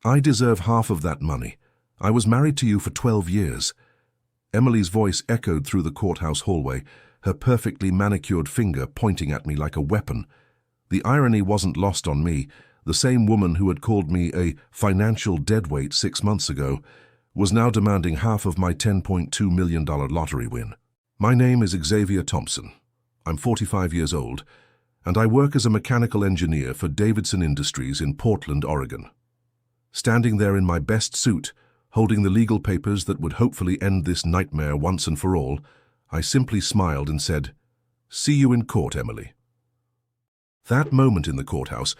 I deserve half of that money. I was married to you for 12 years. Emily's voice echoed through the courthouse hallway, her perfectly manicured finger pointing at me like a weapon. The irony wasn't lost on me. The same woman who had called me a financial deadweight 6 months ago was now demanding half of my $10.2 million lottery win. My name is Xavier Thompson. I'm 45 years old, and I work as a mechanical engineer for Davidson Industries in Portland, Oregon. Standing there in my best suit, holding the legal papers that would hopefully end this nightmare once and for all, I simply smiled and said, "See you in court, Emily." That moment in the courthouse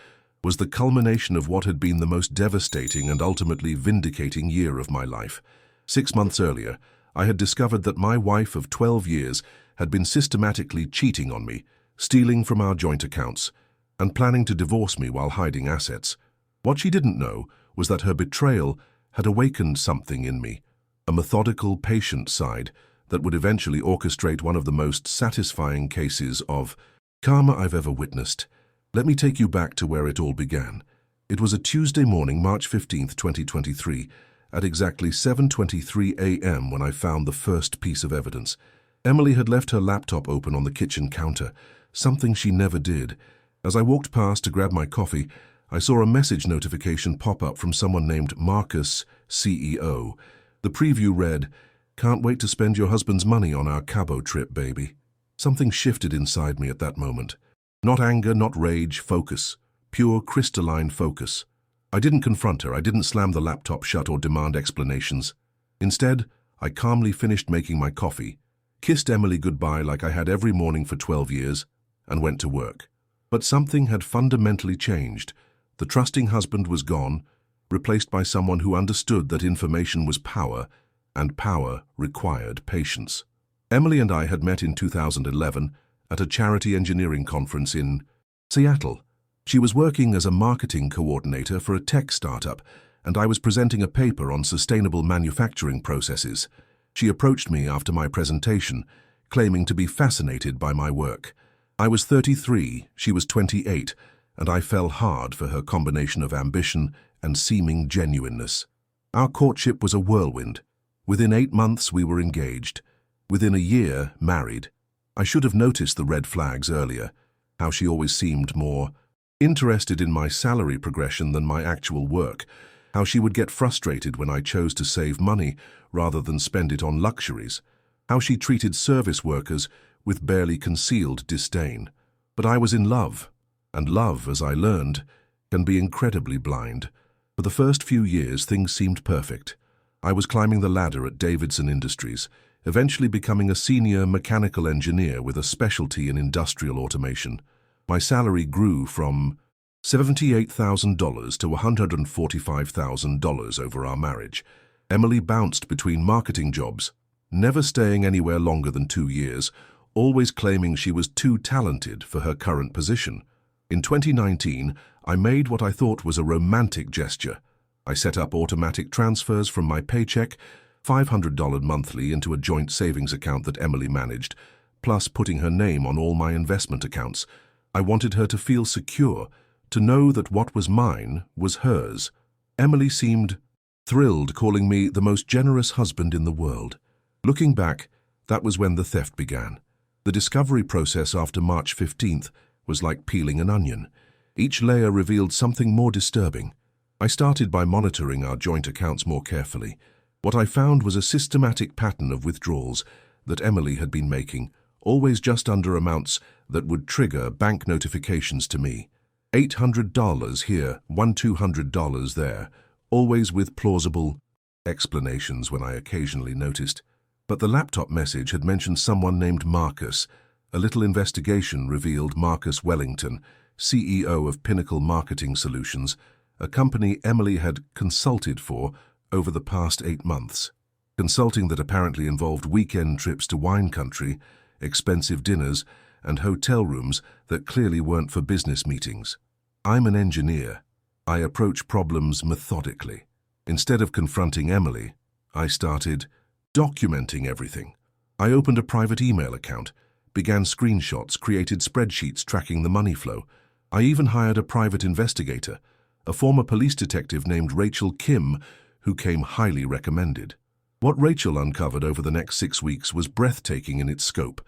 was the culmination of what had been the most devastating and ultimately vindicating year of my life. 6 months earlier, I had discovered that my wife of 12 years had been systematically cheating on me, stealing from our joint accounts, and planning to divorce me while hiding assets. What she didn't know was that her betrayal had awakened something in me, a methodical, patient side that would eventually orchestrate one of the most satisfying cases of karma I've ever witnessed. Let me take you back to where it all began. It was a Tuesday morning, March 15th, 2023, at exactly 7:23 a.m. when I found the first piece of evidence. Emily had left her laptop open on the kitchen counter, something she never did. As I walked past to grab my coffee, I saw a message notification pop up from someone named Marcus, CEO. The preview read, "Can't wait to spend your husband's money on our Cabo trip, baby." Something shifted inside me at that moment. Not anger, not rage, focus. Pure crystalline focus. I didn't confront her, I didn't slam the laptop shut or demand explanations. Instead, I calmly finished making my coffee, kissed Emily goodbye like I had every morning for 12 years, and went to work. But something had fundamentally changed. The trusting husband was gone, replaced by someone who understood that information was power, and power required patience. Emily and I had met in 2011 at a charity engineering conference in Seattle. She was working as a marketing coordinator for a tech startup, and I was presenting a paper on sustainable manufacturing processes. She approached me after my presentation, claiming to be fascinated by my work. I was 33, she was 28, and I fell hard for her combination of ambition and seeming genuineness. Our courtship was a whirlwind. Within 8 months we were engaged. Within a year, married. I should have noticed the red flags earlier, how she always seemed more interested in my salary progression than my actual work, how she would get frustrated when I chose to save money rather than spend it on luxuries, how she treated service workers with barely concealed disdain. But I was in love. And love, as I learned, can be incredibly blind. For the first few years, things seemed perfect. I was climbing the ladder at Davidson Industries, eventually becoming a senior mechanical engineer with a specialty in industrial automation. My salary grew from $78,000 to $145,000 over our marriage. Emily bounced between marketing jobs, never staying anywhere longer than 2 years, always claiming she was too talented for her current position. In 2019, I made what I thought was a romantic gesture. I set up automatic transfers from my paycheck, $500 monthly, into a joint savings account that Emily managed, plus putting her name on all my investment accounts. I wanted her to feel secure, to know that what was mine was hers. Emily seemed thrilled, calling me the most generous husband in the world. Looking back, that was when the theft began. The discovery process after March 15th was like peeling an onion. Each layer revealed something more disturbing. I started by monitoring our joint accounts more carefully. What I found was a systematic pattern of withdrawals that Emily had been making, always just under amounts that would trigger bank notifications to me. $800 here, $200 there, always with plausible explanations when I occasionally noticed. But the laptop message had mentioned someone named Marcus. A little investigation revealed Marcus Wellington, CEO of Pinnacle Marketing Solutions, a company Emily had consulted for over the past 8 months. Consulting that apparently involved weekend trips to wine country, expensive dinners, and hotel rooms that clearly weren't for business meetings. I'm an engineer. I approach problems methodically. Instead of confronting Emily, I started documenting everything. I opened a private email account, began screenshots, created spreadsheets tracking the money flow. I even hired a private investigator, a former police detective named Rachel Kim, who came highly recommended. What Rachel uncovered over the next 6 weeks was breathtaking in its scope.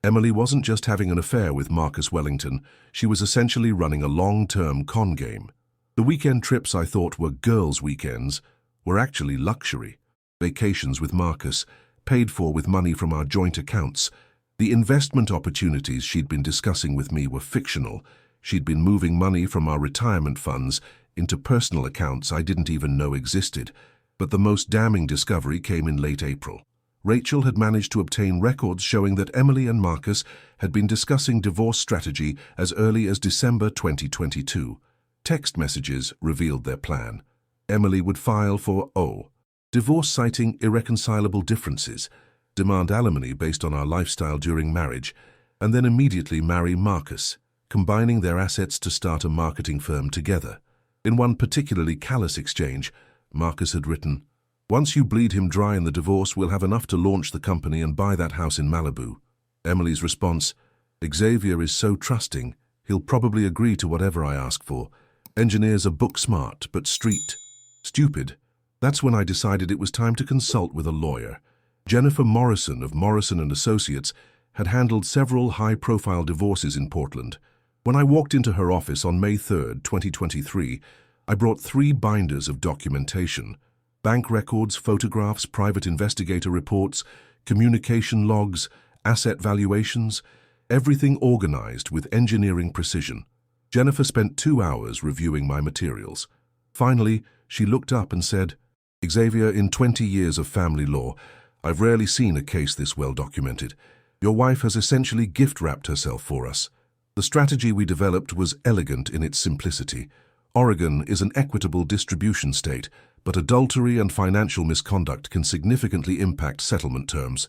Emily wasn't just having an affair with Marcus Wellington, she was essentially running a long-term con game. The weekend trips I thought were girls' weekends were actually luxury. Vacations with Marcus, paid for with money from our joint accounts. The investment opportunities she'd been discussing with me were fictional. She'd been moving money from our retirement funds into personal accounts I didn't even know existed. But the most damning discovery came in late April. Rachel had managed to obtain records showing that Emily and Marcus had been discussing divorce strategy as early as December 2022. Text messages revealed their plan. Emily would file for divorce citing irreconcilable differences, demand alimony based on our lifestyle during marriage, and then immediately marry Marcus, combining their assets to start a marketing firm together. In one particularly callous exchange, Marcus had written, "Once you bleed him dry in the divorce, we'll have enough to launch the company and buy that house in Malibu." Emily's response, "Xavier is so trusting, he'll probably agree to whatever I ask for. Engineers are book smart, but street stupid." That's when I decided it was time to consult with a lawyer. Jennifer Morrison of Morrison & Associates had handled several high-profile divorces in Portland. When I walked into her office on May 3, 2023, I brought 3 binders of documentation: bank records, photographs, private investigator reports, communication logs, asset valuations, everything organized with engineering precision. Jennifer spent 2 hours reviewing my materials. Finally, she looked up and said, "Xavier, in 20 years of family law, I've rarely seen a case this well documented. Your wife has essentially gift-wrapped herself for us. The strategy we developed was elegant in its simplicity. Oregon is an equitable distribution state, but adultery and financial misconduct can significantly impact settlement terms.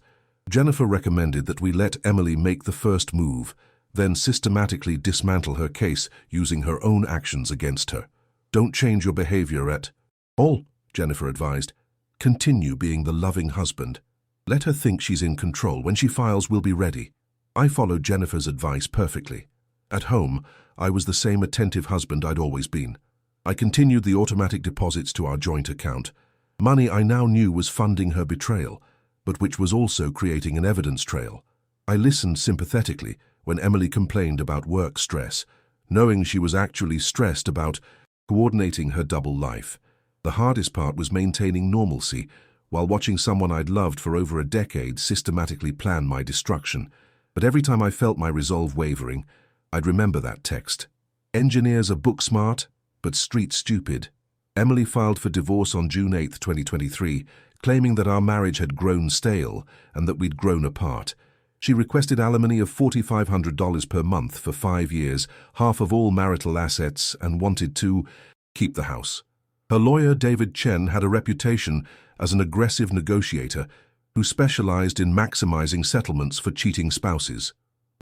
Jennifer recommended that we let Emily make the first move, then systematically dismantle her case using her own actions against her. Don't change your behavior at all," Jennifer advised. "Continue being the loving husband. Let her think she's in control. When she files, we'll be ready." I followed Jennifer's advice perfectly. At home, I was the same attentive husband I'd always been. I continued the automatic deposits to our joint account. Money I now knew was funding her betrayal, but which was also creating an evidence trail. I listened sympathetically when Emily complained about work stress, knowing she was actually stressed about coordinating her double life. The hardest part was maintaining normalcy while watching someone I'd loved for over a decade systematically plan my destruction. But every time I felt my resolve wavering, I'd remember that text. "Engineers are book smart, but street stupid." Emily filed for divorce on June 8, 2023, claiming that our marriage had grown stale and that we'd grown apart. She requested alimony of $4,500 per month for 5 years, half of all marital assets, and wanted to keep the house. Her lawyer, David Chen, had a reputation as an aggressive negotiator who specialized in maximizing settlements for cheating spouses.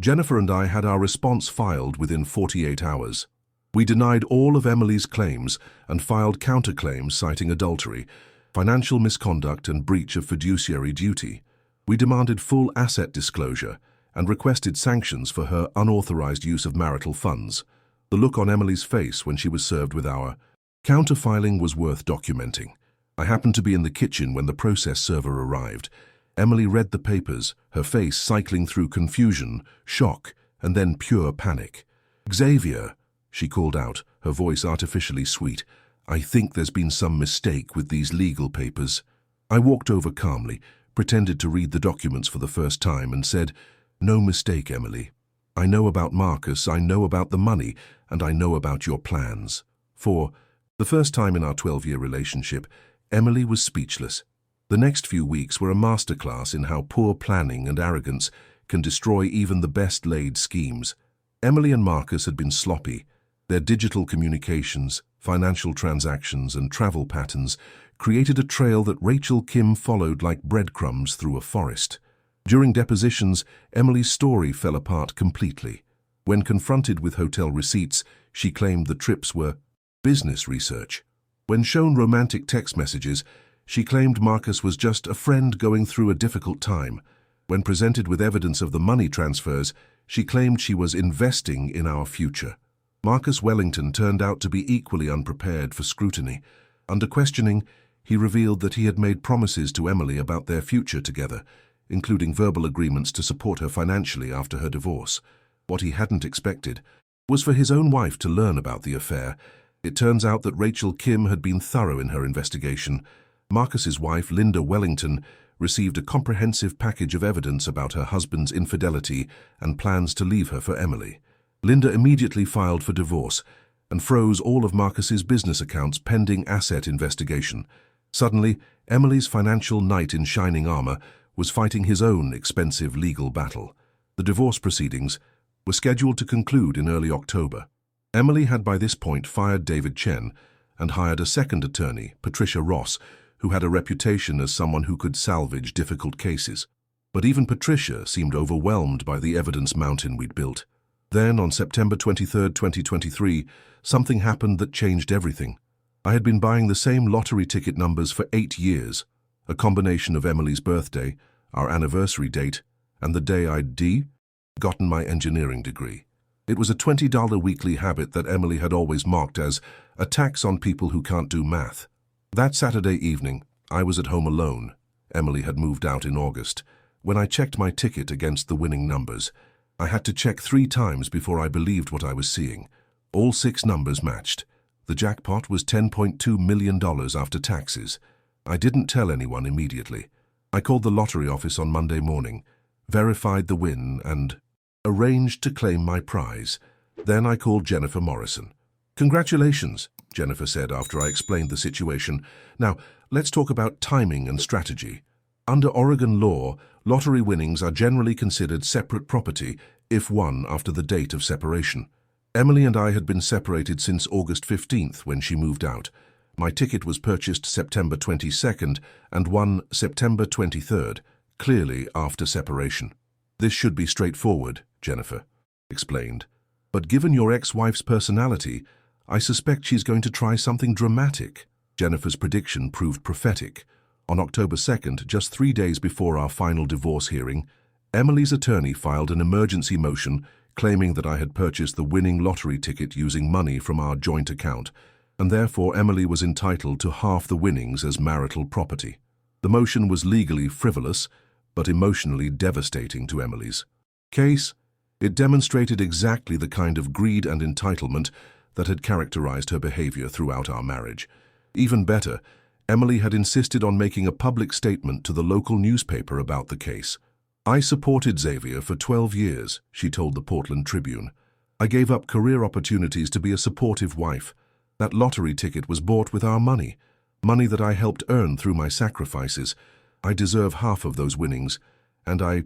Jennifer and I had our response filed within 48 hours. We denied all of Emily's claims and filed counterclaims citing adultery, financial misconduct, and breach of fiduciary duty. We demanded full asset disclosure and requested sanctions for her unauthorized use of marital funds. The look on Emily's face when she was served with our counterfiling was worth documenting. I happened to be in the kitchen when the process server arrived. Emily read the papers, her face cycling through confusion, shock, and then pure panic. "Xavier," she called out, her voice artificially sweet, "I think there's been some mistake with these legal papers." I walked over calmly, pretended to read the documents for the first time, and said, "No mistake, Emily. I know about Marcus, I know about the money, and I know about your plans." For the first time in our 12-year relationship, Emily was speechless. The next few weeks were a masterclass in how poor planning and arrogance can destroy even the best-laid schemes. Emily and Marcus had been sloppy. Their digital communications, financial transactions, and travel patterns created a trail that Rachel Kim followed like breadcrumbs through a forest. During depositions, Emily's story fell apart completely. When confronted with hotel receipts, she claimed the trips were business research. When shown romantic text messages, she claimed Marcus was just a friend going through a difficult time. When presented with evidence of the money transfers, she claimed she was investing in our future. Marcus Wellington turned out to be equally unprepared for scrutiny. Under questioning, he revealed that he had made promises to Emily about their future together, including verbal agreements to support her financially after her divorce. What he hadn't expected was for his own wife to learn about the affair. It turns out that Rachel Kim had been thorough in her investigation. Marcus's wife, Linda Wellington, received a comprehensive package of evidence about her husband's infidelity and plans to leave her for Emily. Linda immediately filed for divorce and froze all of Marcus's business accounts pending asset investigation. Suddenly, Emily's financial knight in shining armor was fighting his own expensive legal battle. The divorce proceedings were scheduled to conclude in early October. Emily had by this point fired David Chen and hired a second attorney, Patricia Ross, who had a reputation as someone who could salvage difficult cases. But even Patricia seemed overwhelmed by the evidence mountain we'd built. Then, on September 23, 2023, something happened that changed everything. I had been buying the same lottery ticket numbers for 8 years, a combination of Emily's birthday, our anniversary date, and the day I'd gotten my engineering degree. It was a $20 weekly habit that Emily had always mocked as a tax on people who can't do math. That Saturday evening, I was at home alone. Emily had moved out in August. When I checked my ticket against the winning numbers, I had to check 3 times before I believed what I was seeing. All 6 numbers matched. The jackpot was $10.2 million after taxes. I didn't tell anyone immediately. I called the lottery office on Monday morning, verified the win, and arranged to claim my prize. Then I called Jennifer Morrison. "Congratulations," Jennifer said after I explained the situation. "Now, let's talk about timing and strategy. Under Oregon law, lottery winnings are generally considered separate property if won after the date of separation. Emily and I had been separated since August 15th when she moved out. My ticket was purchased September 22nd and won September 23rd, clearly after separation. This should be straightforward," Jennifer explained. "But given your ex-wife's personality, I suspect she's going to try something dramatic." Jennifer's prediction proved prophetic. On October 2nd, just 3 days before our final divorce hearing, Emily's attorney filed an emergency motion claiming that I had purchased the winning lottery ticket using money from our joint account, and therefore Emily was entitled to half the winnings as marital property. The motion was legally frivolous, but emotionally devastating to Emily's case. It demonstrated exactly the kind of greed and entitlement that had characterized her behavior throughout our marriage. Even better, Emily had insisted on making a public statement to the local newspaper about the case. "I supported Xavier for 12 years, she told the Portland Tribune. "I gave up career opportunities to be a supportive wife. That lottery ticket was bought with our money that I helped earn through my sacrifices. I deserve half of those winnings, and I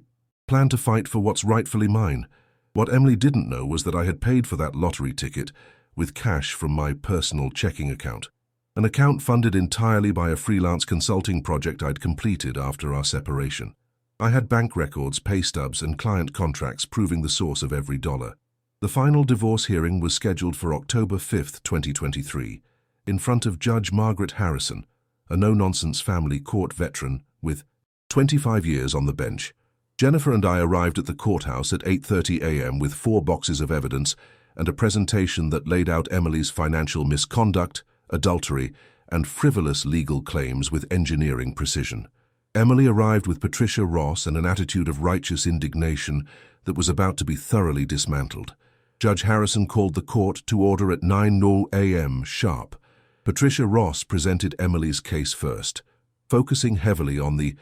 plan to fight for what's rightfully mine." What Emily didn't know was that I had paid for that lottery ticket with cash from my personal checking account, an account funded entirely by a freelance consulting project I'd completed after our separation. I had bank records, pay stubs, and client contracts proving the source of every dollar. The final divorce hearing was scheduled for October 5, 2023, in front of Judge Margaret Harrison, a no-nonsense family court veteran with 25 years on the bench. Jennifer and I arrived at the courthouse at 8:30 a.m. with 4 boxes of evidence and a presentation that laid out Emily's financial misconduct, adultery, and frivolous legal claims with engineering precision. Emily arrived with Patricia Ross and an attitude of righteous indignation that was about to be thoroughly dismantled. Judge Harrison called the court to order at 9:00 a.m. sharp. Patricia Ross presented Emily's case first, focusing heavily on the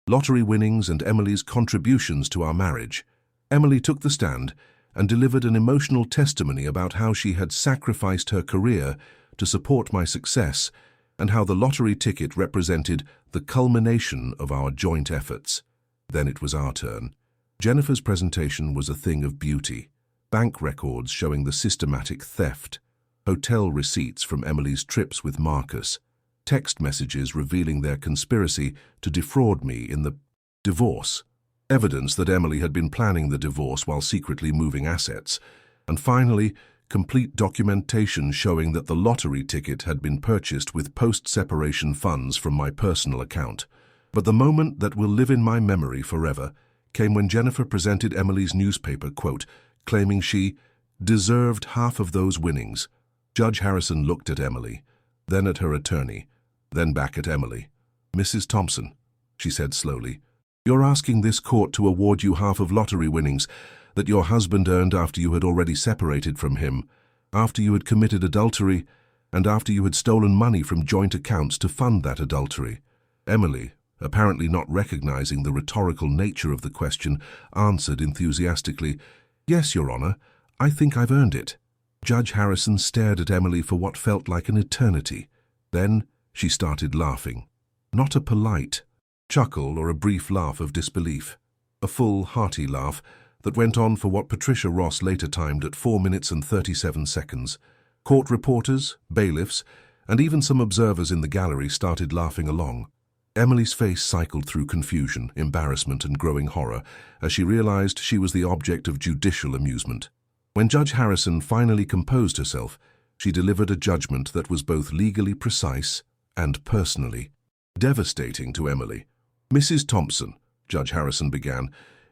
lottery winnings and Emily's contributions to our marriage. Emily took the stand and delivered an emotional testimony about how she had sacrificed her career to support my success and how the lottery ticket represented the culmination of our joint efforts. Then it was our turn. Jennifer's presentation was a thing of beauty. Bank records showing the systematic theft, hotel receipts from Emily's trips with Marcus, text messages revealing their conspiracy to defraud me in the divorce, evidence that Emily had been planning the divorce while secretly moving assets, and finally, complete documentation showing that the lottery ticket had been purchased with post-separation funds from my personal account. But the moment that will live in my memory forever came when Jennifer presented Emily's newspaper quote, claiming she deserved half of those winnings. Judge Harrison looked at Emily, then at her attorney, then back at Emily. "Mrs. Thompson," she said slowly, "you're asking this court to award you half of lottery winnings that your husband earned after you had already separated from him, after you had committed adultery, and after you had stolen money from joint accounts to fund that adultery." Emily, apparently not recognizing the rhetorical nature of the question, answered enthusiastically, "Yes, Your Honor, I think I've earned it." Judge Harrison stared at Emily for what felt like an eternity. Then she started laughing. Not a polite chuckle or a brief laugh of disbelief. A full, hearty laugh that went on for what Patricia Ross later timed at 4 minutes and 37 seconds. Court reporters, bailiffs, and even some observers in the gallery started laughing along. Emily's face cycled through confusion, embarrassment, and growing horror as she realized she was the object of judicial amusement. When Judge Harrison finally composed herself, she delivered a judgment that was both legally precise and personally devastating to Emily. "Mrs. Thompson," Judge Harrison began,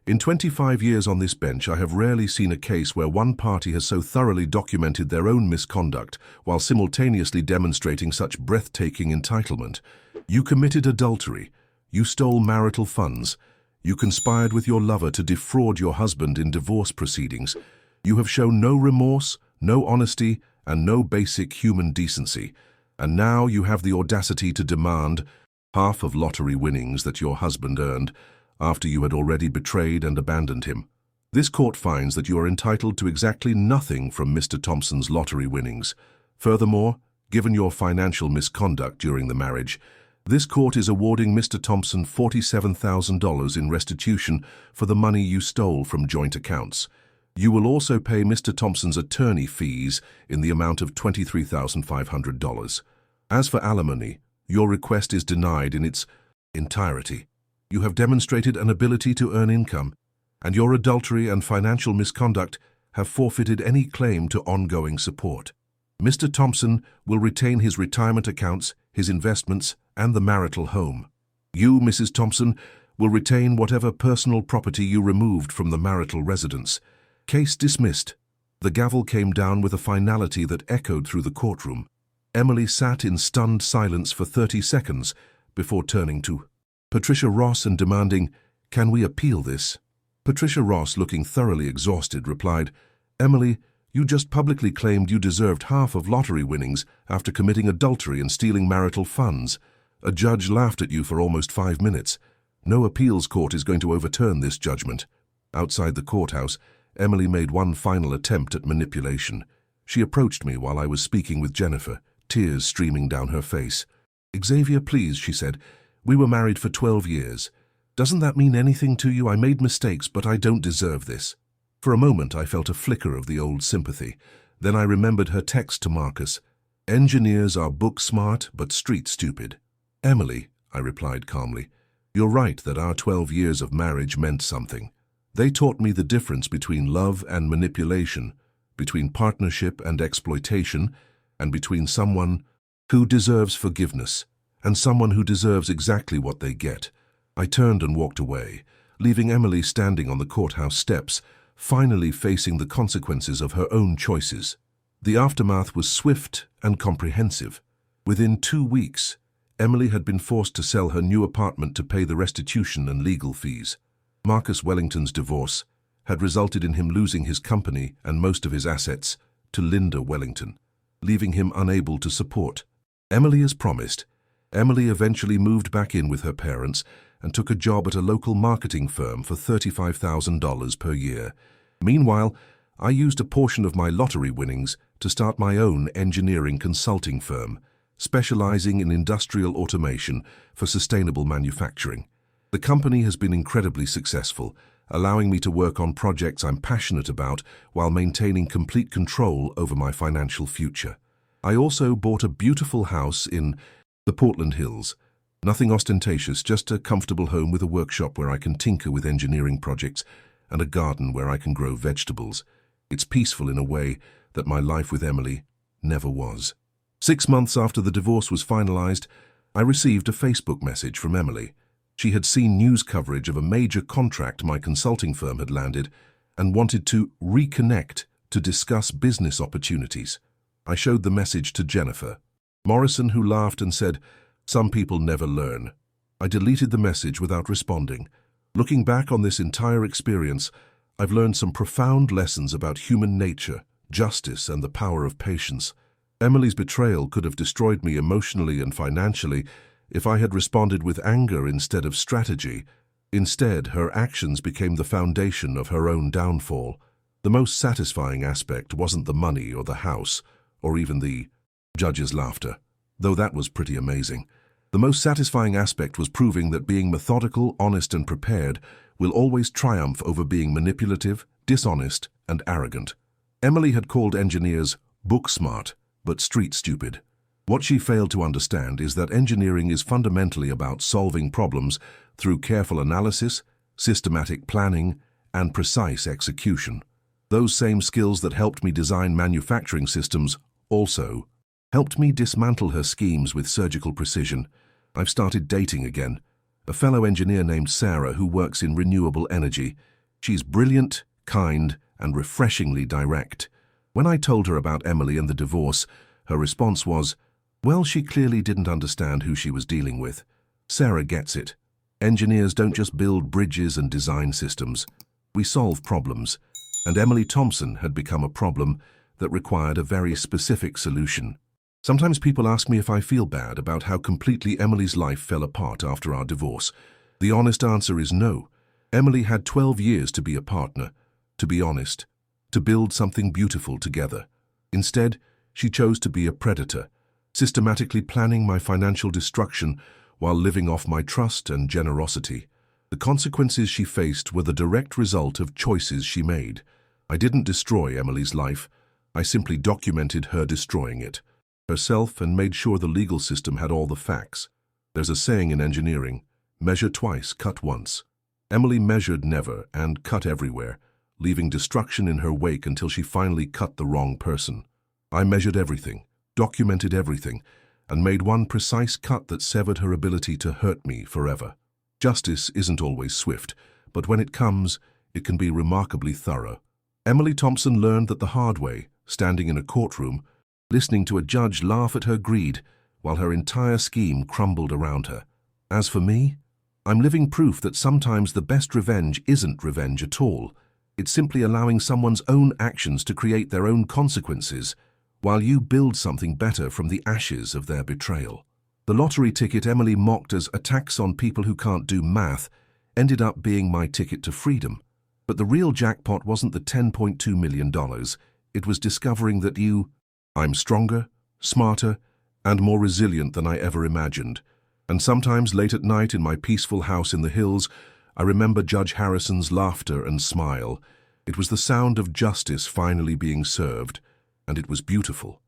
"in 25 years on this bench, I have rarely seen a case where one party has so thoroughly documented their own misconduct while simultaneously demonstrating such breathtaking entitlement. You committed adultery. You stole marital funds. You conspired with your lover to defraud your husband in divorce proceedings. You have shown no remorse, no honesty, and no basic human decency. And now you have the audacity to demand half of lottery winnings that your husband earned after you had already betrayed and abandoned him. This court finds that you are entitled to exactly nothing from Mr. Thompson's lottery winnings. Furthermore, given your financial misconduct during the marriage, this court is awarding Mr. Thompson $47,000 in restitution for the money you stole from joint accounts. You will also pay Mr. Thompson's attorney fees in the amount of $23,500. As for alimony, your request is denied in its entirety. You have demonstrated an ability to earn income, and your adultery and financial misconduct have forfeited any claim to ongoing support. Mr. Thompson will retain his retirement accounts, his investments, and the marital home. You, Mrs. Thompson, will retain whatever personal property you removed from the marital residence. Case dismissed. The gavel came down with a finality that echoed through the courtroom. Emily sat in stunned silence for 30 seconds before turning to Patricia Ross and demanding, "Can we appeal this?" Patricia Ross, looking thoroughly exhausted, replied, "Emily, you just publicly claimed you deserved half of lottery winnings after committing adultery and stealing marital funds. A judge laughed at you for almost 5 minutes. No appeals court is going to overturn this judgment." Outside the courthouse, Emily made one final attempt at manipulation. She approached me while I was speaking with Jennifer, tears streaming down her face. "Xavier, please," she said, "we were married for 12 years. Doesn't that mean anything to you? I made mistakes, but I don't deserve this." For a moment, I felt a flicker of the old sympathy. Then I remembered her text to Marcus, "Engineers are book smart, but street stupid." "Emily," I replied calmly, "you're right that our 12 years of marriage meant something. They taught me the difference between love and manipulation, between partnership and exploitation, and between someone who deserves forgiveness and someone who deserves exactly what they get." I turned and walked away, leaving Emily standing on the courthouse steps, finally facing the consequences of her own choices. The aftermath was swift and comprehensive. Within 2 weeks, Emily had been forced to sell her new apartment to pay the restitution and legal fees. Marcus Wellington's divorce had resulted in him losing his company and most of his assets to Linda Wellington, leaving him unable to support. Emily as promised, Emily eventually moved back in with her parents and took a job at a local marketing firm for $35,000 per year. Meanwhile, I used a portion of my lottery winnings to start my own engineering consulting firm, specializing in industrial automation for sustainable manufacturing. The company has been incredibly successful, allowing me to work on projects I'm passionate about while maintaining complete control over my financial future. I also bought a beautiful house in the Portland Hills. Nothing ostentatious, just a comfortable home with a workshop where I can tinker with engineering projects and a garden where I can grow vegetables. It's peaceful in a way that my life with Emily never was. 6 months after the divorce was finalized, I received a Facebook message from Emily. She had seen news coverage of a major contract my consulting firm had landed and wanted to reconnect to discuss business opportunities. I showed the message to Jennifer Morrison, who laughed and said, "Some people never learn." I deleted the message without responding. Looking back on this entire experience, I've learned some profound lessons about human nature, justice, and the power of patience. Emily's betrayal could have destroyed me emotionally and financially if I had responded with anger instead of strategy. Instead, her actions became the foundation of her own downfall. The most satisfying aspect wasn't the money or the house, or even the judge's laughter, though that was pretty amazing. The most satisfying aspect was proving that being methodical, honest, and prepared will always triumph over being manipulative, dishonest, and arrogant. Emily had called engineers book smart, but street stupid. What she failed to understand is that engineering is fundamentally about solving problems through careful analysis, systematic planning, and precise execution. Those same skills that helped me design manufacturing systems also helped me dismantle her schemes with surgical precision. I've started dating again. A fellow engineer named Sarah who works in renewable energy. She's brilliant, kind, and refreshingly direct. When I told her about Emily and the divorce, her response was, well, she clearly didn't understand who she was dealing with. Sarah gets it. Engineers don't just build bridges and design systems. We solve problems. And Emily Thompson had become a problem that required a very specific solution. Sometimes people ask me if I feel bad about how completely Emily's life fell apart after our divorce. The honest answer is no. Emily had 12 years to be a partner, to be honest, to build something beautiful together. Instead, she chose to be a predator, systematically planning my financial destruction while living off my trust and generosity. The consequences she faced were the direct result of choices she made. I didn't destroy Emily's life. I simply documented her destroying it herself and made sure the legal system had all the facts. There's a saying in engineering, measure twice, cut once. Emily measured never and cut everywhere, leaving destruction in her wake until she finally cut the wrong person. I measured everything, documented everything, and made one precise cut that severed her ability to hurt me forever. Justice isn't always swift, but when it comes, it can be remarkably thorough. Emily Thompson learned that the hard way, standing in a courtroom, listening to a judge laugh at her greed while her entire scheme crumbled around her. As for me, I'm living proof that sometimes the best revenge isn't revenge at all. It's simply allowing someone's own actions to create their own consequences, while you build something better from the ashes of their betrayal. The lottery ticket Emily mocked as a tax on people who can't do math ended up being my ticket to freedom. But the real jackpot wasn't the $10.2 million. It was discovering that I'm stronger, smarter, and more resilient than I ever imagined. And sometimes late at night in my peaceful house in the hills, I remember Judge Harrison's laughter and smile. It was the sound of justice finally being served, and it was beautiful.